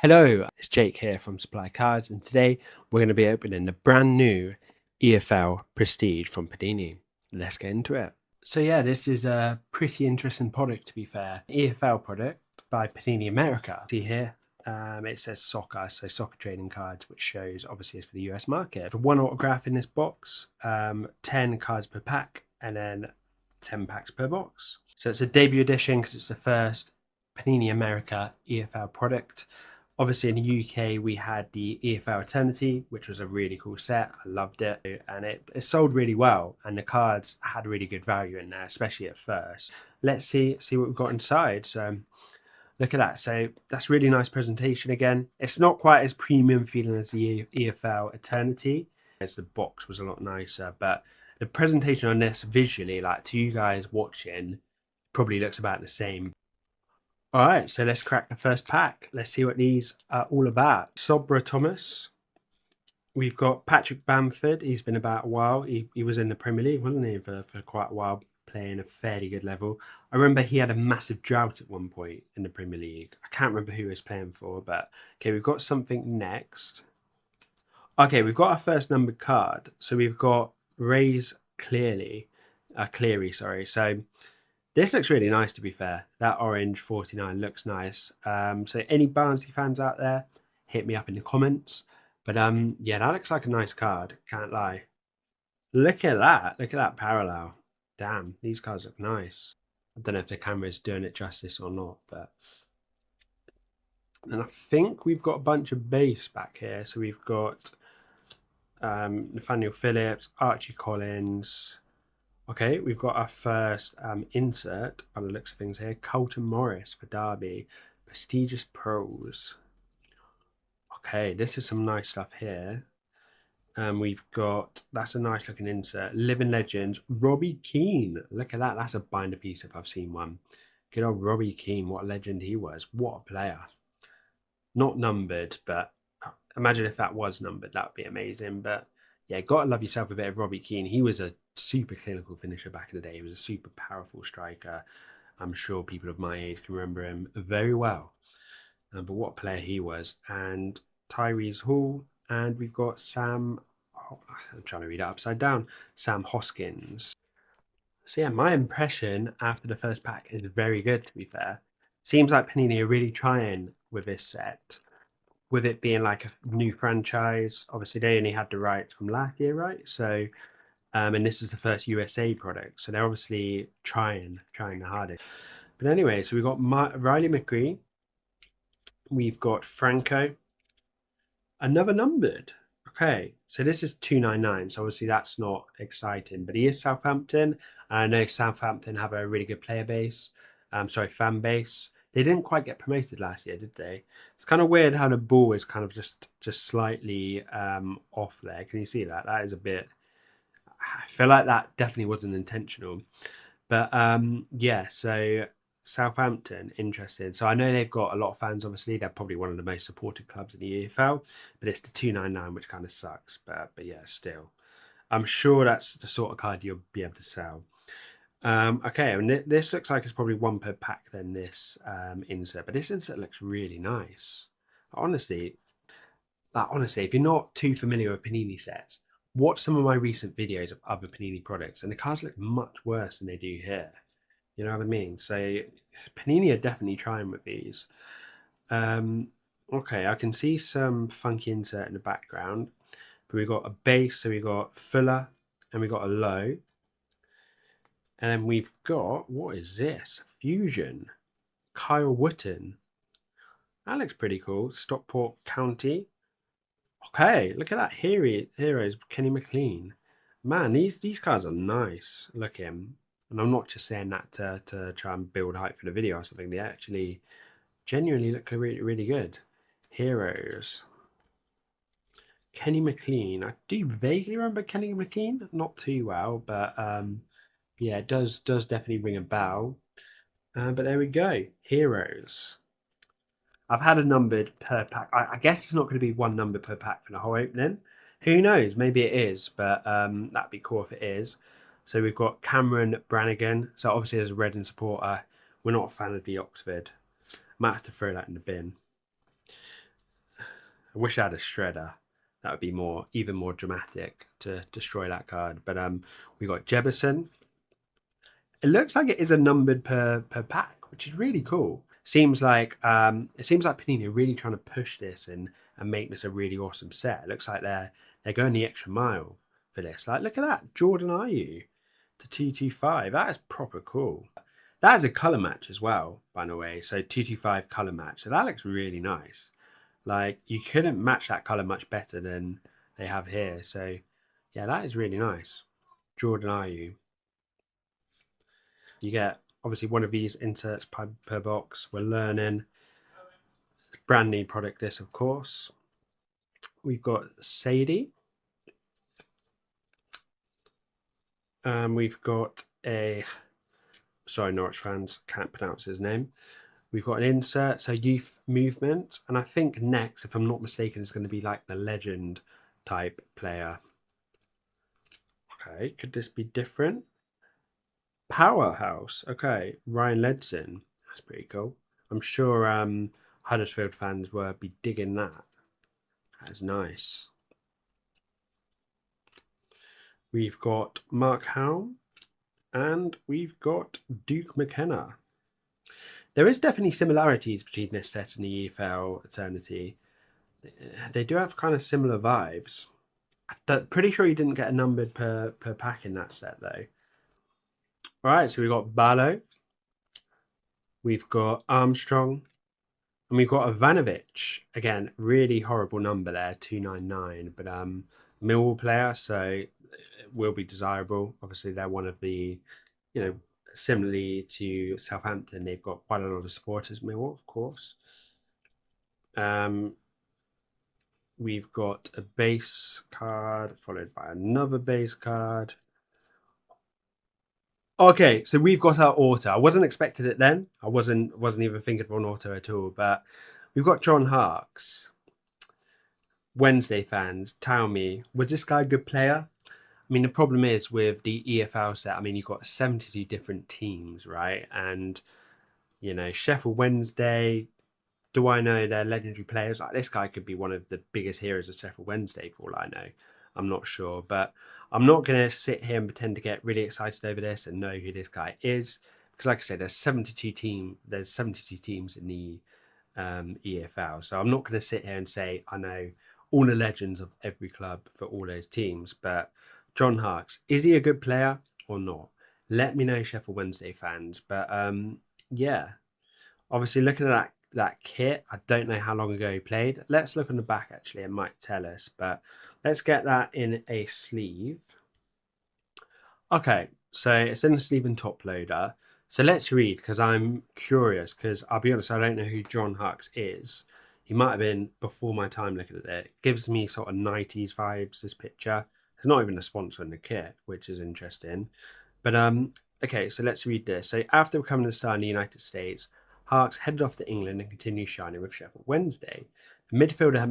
Hello, it's Jake here from Supply Cards, and today we're going to be opening the brand new EFL Prestige from Panini. Let's get into it. So yeah, this is a pretty interesting product, to be fair. EFL product by Panini America. See here, it says soccer, so soccer trading cards, which shows obviously it's for the US market. For one autograph in this box, 10 cards per pack, and then 10 packs per box. So it's a debut edition because it's the first Panini America EFL product. Obviously in the UK we had the EFL Eternity, which was a really cool set. I loved it, and it sold really well, and the cards had really good value in there, especially at first. Let's see what we've got inside. So look at that. So that's really nice presentation again. It's not quite as premium feeling as the EFL Eternity, as the box was a lot nicer, but the presentation on this visually, like to you guys watching, probably looks about the same. All right, so let's crack the first pack. Let's see what these are all about. Sobra Thomas. We've got Patrick Bamford. He's been about a while. He was in the Premier League, wasn't he, for quite a while, playing a fairly good level. I remember he had a massive drought at one point in the Premier League. I can't remember who he was playing for, but okay, we've got something next. Okay, we've got our first numbered card. So we've got Ray's Cleary, sorry. So this looks really nice, to be fair. That orange 49 looks nice. So any Barnsley fans out there, hit me up in the comments. But yeah, that looks like a nice card. Can't lie. Look at that. Look at that parallel. Damn, these cards look nice. I don't know if the camera's doing it justice or not, but... And I think we've got a bunch of base back here. So we've got Nathaniel Phillips, Archie Collins... Okay, we've got our first insert by the looks of things here. Colton Morris for Derby. Prestigious Pros. Okay, this is some nice stuff here. We've got, that's a nice looking insert. Living Legends, Robbie Keane. Look at that, that's a binder piece if I've seen one. Good old Robbie Keane, what a legend he was. What a player. Not numbered, but imagine if that was numbered, that would be amazing. But yeah, gotta love yourself a bit of Robbie Keane. He was a super clinical finisher back in the day. He was a super powerful striker. I'm sure people of my age can remember him very well. But what a player he was. And Tyrese Hall. And we've got Sam, I'm trying to read it upside down, Sam Hoskins. So yeah, my impression after the first pack is very good, to be fair. Seems like Panini are really trying with this set, with it being like a new franchise. Obviously they only had the rights from last year, right? So and this is the first USA product, so they're obviously trying the hardest. But anyway, so we've got Riley McGree, we've got Franco, another numbered. Okay, so this is 299, so obviously that's not exciting, but he is Southampton. I know Southampton have a really good player base, fan base. They didn't quite get promoted last year, did they? It's kind of weird how the ball is kind of just slightly off there. Can you see that? That is a bit... I feel like that definitely wasn't intentional. But yeah, so Southampton, interesting. So I know they've got a lot of fans, obviously. They're probably one of the most supported clubs in the EFL, but it's the 299, which kind of sucks. But yeah, still. I'm sure that's the sort of card you'll be able to sell. Okay, and this looks like it's probably one per pack then, this insert. But this insert looks really nice. Honestly, if you're not too familiar with Panini sets, watch some of my recent videos of other Panini products, and the cards look much worse than they do here. You know what I mean? So Panini are definitely trying with these. Okay, I can see some funky insert in the background, but we've got a base, so we've got Fuller, and we've got a low. And then we've got, what is this? Fusion. Kyle Wooten. That looks pretty cool. Stockport County. Okay, look at that. Heroes, Kenny McLean. Man, these cards are nice. Look at him. And I'm not just saying that to try and build hype for the video or something. They actually genuinely look really, really good. Heroes. Kenny McLean. I do vaguely remember Kenny McLean. Not too well, but yeah, it does definitely ring a bell. But there we go. Heroes. I've had a numbered per pack. I guess it's not going to be one number per pack for the whole opening. Who knows? Maybe it is, but that'd be cool if it is. So we've got Cameron Brannigan. So obviously as a Reading supporter, we're not a fan of the Oxford. Might have to throw that in the bin. I wish I had a shredder. That would be even more dramatic to destroy that card. But we got Jefferson. It looks like it is a numbered per pack, which is really cool. Seems like Panini are really trying to push this and make this a really awesome set. It looks like they're going the extra mile for this. Like, look at that, Jordan Ayew to 225. That is proper cool. That is a color match as well, by the way. So 225 color match. So that looks really nice. Like, you couldn't match that color much better than they have here. So yeah, that is really nice. Jordan Ayew. You get obviously one of these inserts per box. We're learning. Brand new product, this, of course. We've got Sadie. We've got sorry, Norwich fans, can't pronounce his name. We've got an insert, so youth movement. And I think next, if I'm not mistaken, is going to be like the legend type player. Okay, could this be different? Powerhouse. Okay, Ryan Ledson. That's pretty cool. I'm sure Huddersfield fans will be digging that. That's nice. We've got Mark Helm and we've got Duke McKenna. There is definitely similarities between this set and the EFL Eternity. They do have kind of similar vibes. I'm pretty sure you didn't get a numbered per pack in that set though. All right, so we've got Barlow, we've got Armstrong, and we've got Ivanovic. Again, really horrible number there, 299, but Millwall player, so it will be desirable. Obviously, they're one of the, similarly to Southampton, they've got quite a lot of supporters, Millwall, of course. We've got a base card followed by another base card. Okay, so we've got our auto. I wasn't expecting it then. I wasn't even thinking of an auto at all. But we've got John Harkes. Wednesday fans, tell me, was this guy a good player? I mean, the problem is with the EFL set, I mean, you've got 72 different teams, right? And, Sheffield Wednesday, do I know they're legendary players? Like, this guy could be one of the biggest heroes of Sheffield Wednesday, for all I know. I'm not sure, but I'm not going to sit here and pretend to get really excited over this and know who this guy is, because, like I said, there's 72 teams in the EFL, so I'm not going to sit here and say I know all the legends of every club for all those teams. But John Harkes, is he a good player or not? Let me know, Sheffield Wednesday fans. But yeah, obviously looking at that kit, I don't know how long ago he played. Let's look on the back, actually. It might tell us, but let's get that in a sleeve. Okay, so it's in the sleeve and top loader. So let's read, because I'm curious, because I'll be honest, I don't know who John Harkes is. He might have been before my time looking at it. It gives me sort of 90s vibes, this picture. There's not even a sponsor in the kit, which is interesting. But okay, so let's read this. So after becoming a star in the United States, Harkes headed off to England and continued shining with Sheffield Wednesday. The midfielder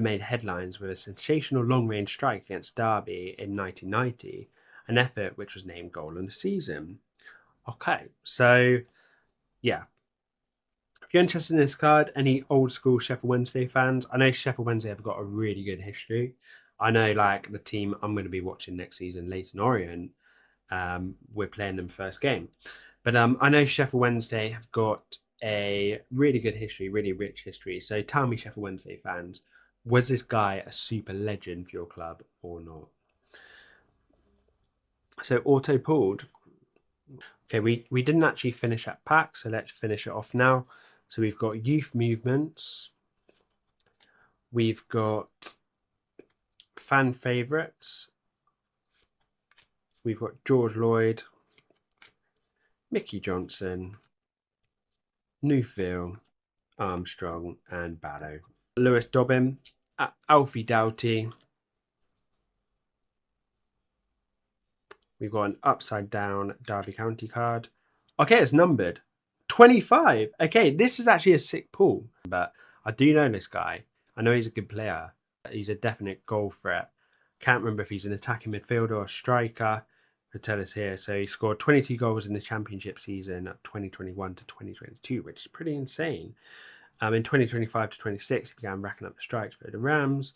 made headlines with a sensational long-range strike against Derby in 1990, an effort which was named goal of the season. Okay, so yeah. If you're interested in this card, any old school Sheffield Wednesday fans, I know Sheffield Wednesday have got a really good history. I know, like, the team I'm going to be watching next season, Leyton Orient, we're playing them first game. But I know Sheffield Wednesday have got a really good history, really rich history. So tell me, Sheffield Wednesday fans, was this guy a super legend for your club or not? So auto pulled. Okay, we didn't actually finish that pack, so let's finish it off now. So we've got youth movements. We've got fan favourites. We've got George Lloyd, Mickey Johnson, Newfield, Armstrong, and Barrow. Lewis Dobbin, Alfie Doughty. We've got an upside down Derby County card. Okay, it's numbered 25. Okay, this is actually a sick pull, but I do know this guy. I know he's a good player. He's a definite goal threat. Can't remember if he's an attacking midfielder or a striker. Could tell us here. So he scored 22 goals in the championship season of 2021 to 2022, which is pretty insane. In 2025 to 26, he began racking up the strikes for the Rams.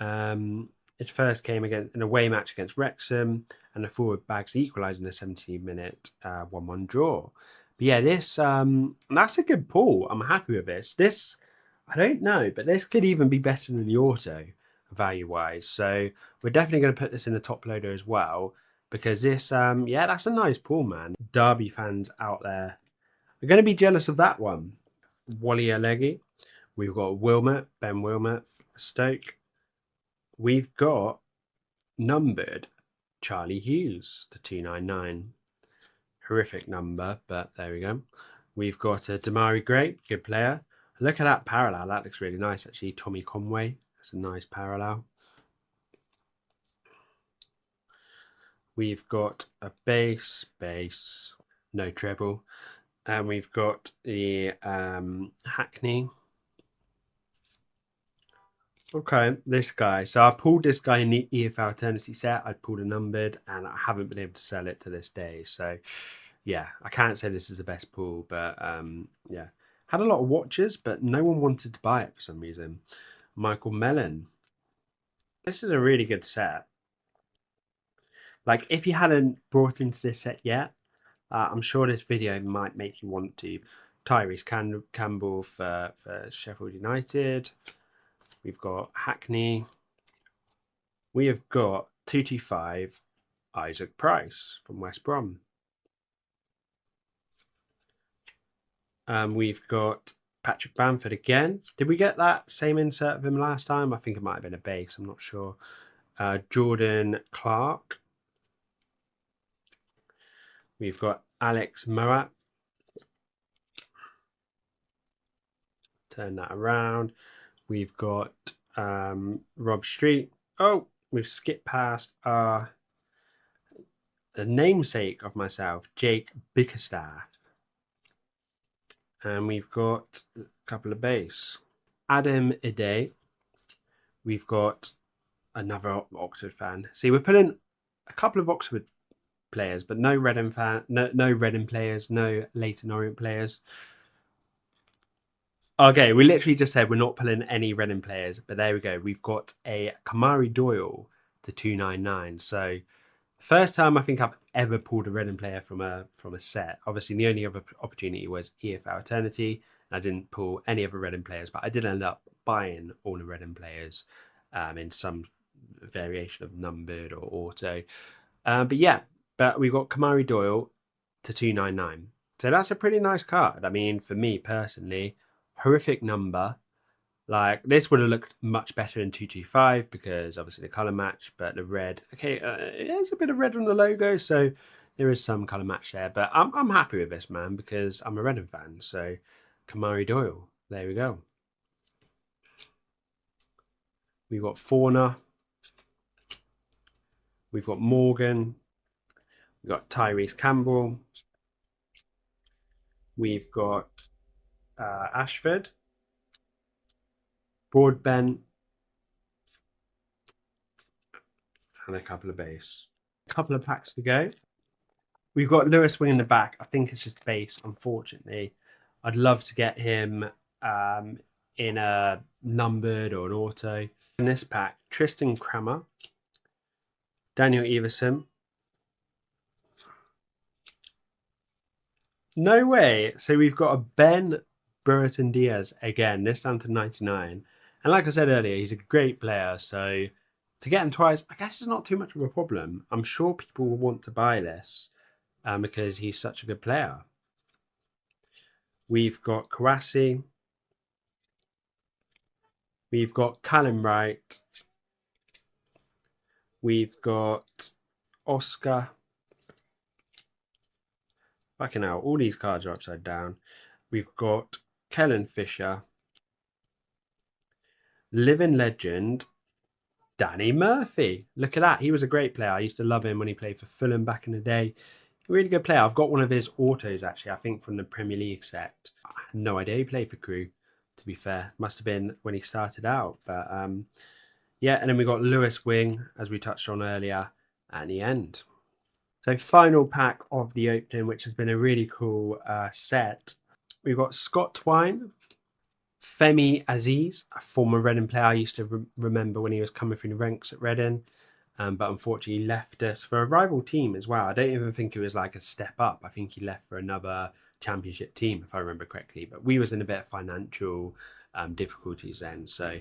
It first came in an away match against Wrexham, and the forward bags equalised in a 17-minute 1-1 draw. But yeah, this that's a good pull. I'm happy with this. This, I don't know, but this could even be better than the auto value-wise. So we're definitely going to put this in the top loader as well, because this, yeah, that's a nice pull, man. Derby fans out there are going to be jealous of that one. Wally Alegi. We've got Wilmot, Ben Wilmot, Stoke. We've got numbered Charlie Hughes to 299. Horrific number, but there we go. We've got a Damari Gray, good player. Look at that parallel. That looks really nice, actually. Tommy Conway. That's a nice parallel. We've got a base, no treble. And we've got the Hackney. Okay, this guy. So I pulled this guy in the EFL Eternity set. I pulled a numbered, and I haven't been able to sell it to this day. So, yeah, I can't say this is the best pull, but yeah. Had a lot of watches, but no one wanted to buy it for some reason. Michael Mellon. This is a really good set. Like, if you hadn't brought into this set yet, I'm sure this video might make you want to. Tyrese Campbell for Sheffield United. We've got Hackney. We have got 225 Isaac Price from West Brom. We've got Patrick Bamford again. Did we get that same insert of him last time? I think it might have been a base. I'm not sure. Jordan Clark. We've got Alex Moat. Turn that around. We've got Rob Street. Oh, we've skipped past the namesake of myself, Jake Bickerstaff. And we've got a couple of base. Adam Ide. We've got another Oxford fan. See, we're putting a couple of Oxford players, but no Reading fan, no Reading players, no Leyton Orient players. Okay, we literally just said we're not pulling any Reading players, but there we go. We've got a Kamari Doyle to 299. So first time I think I've ever pulled a Reading player from a set. Obviously, the only other opportunity was EFL Eternity. I didn't pull any other Reading players, but I did end up buying all the Reading players in some variation of numbered or auto. But yeah, but we've got Kamari Doyle to 299. So that's a pretty nice card. I mean, for me personally, horrific number. Like, this would have looked much better in 225 because obviously the colour match, but the red, okay, there's a bit of red on the logo, so there is some colour match there. But I'm happy with this, man, because I'm a Reading fan. So Kamari Doyle, there we go. We've got Fauna. We've got Morgan. We've got Tyrese Campbell. We've got Ashford. Broadbent. And a couple of base. A couple of packs to go. We've got Lewis Wing in the back. I think it's just base, unfortunately. I'd love to get him in a numbered or an auto. In this pack, Tristan Kramer, Daniel Everson. No way. So we've got a Ben Burton Diaz again, this down to 99. And like I said earlier, he's a great player. So to get him twice, I guess it's not too much of a problem. I'm sure people will want to buy this because he's such a good player. We've got Kawasi. We've got Callum Wright. We've got Oscar. Fucking hell, all these cards are upside down. We've got Kellen Fisher. Living legend, Danny Murphy. Look at that. He was a great player. I used to love him when he played for Fulham back in the day. Really good player. I've got one of his autos, actually, I think from the Premier League set. I had no idea he played for Crewe, to be fair. Must have been when he started out. But yeah, and then we got Lewis Wing, as we touched on earlier, at the end. So final pack of the opening, which has been a really cool set. We've got Scott Twine Femi Aziz, a former Reading player I used to remember when he was coming through the ranks at Reading, but unfortunately left us for a rival team as well. I don't even think it was like a step up. I think he left for another championship team, if I remember correctly. But we was in a bit of financial difficulties then, so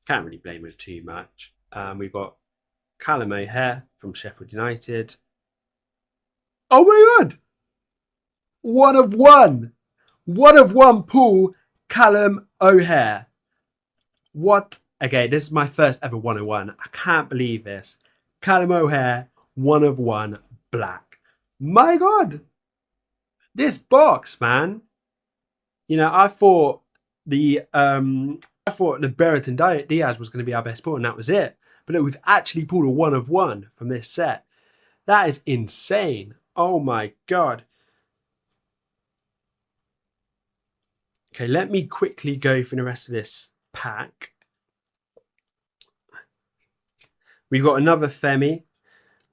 can't really blame him too much. We've got Callum O'Hare from Sheffield United. Oh my God! 1 of 1. 1 of 1 pool, Callum O'Hare. What? Okay, this is my first ever 101. I can't believe this. Callum O'Hare, 1 of 1 black. My God. This box, man. You know, I thought the Brereton Diaz was going to be our best pull, and that was it. But look, we've actually pulled a 1 of 1 from this set. That is insane. Oh my God. Okay, let me quickly go through the rest of this pack. We've got another Femi.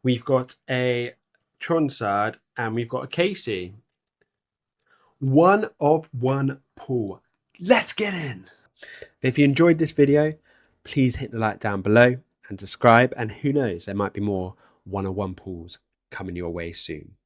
We've got a Tronsard, and we've got a Casey. 1 of 1 pull. Let's get in. If you enjoyed this video, please hit the like down below and subscribe. And who knows, there might be more 1 of 1 pulls coming your way soon.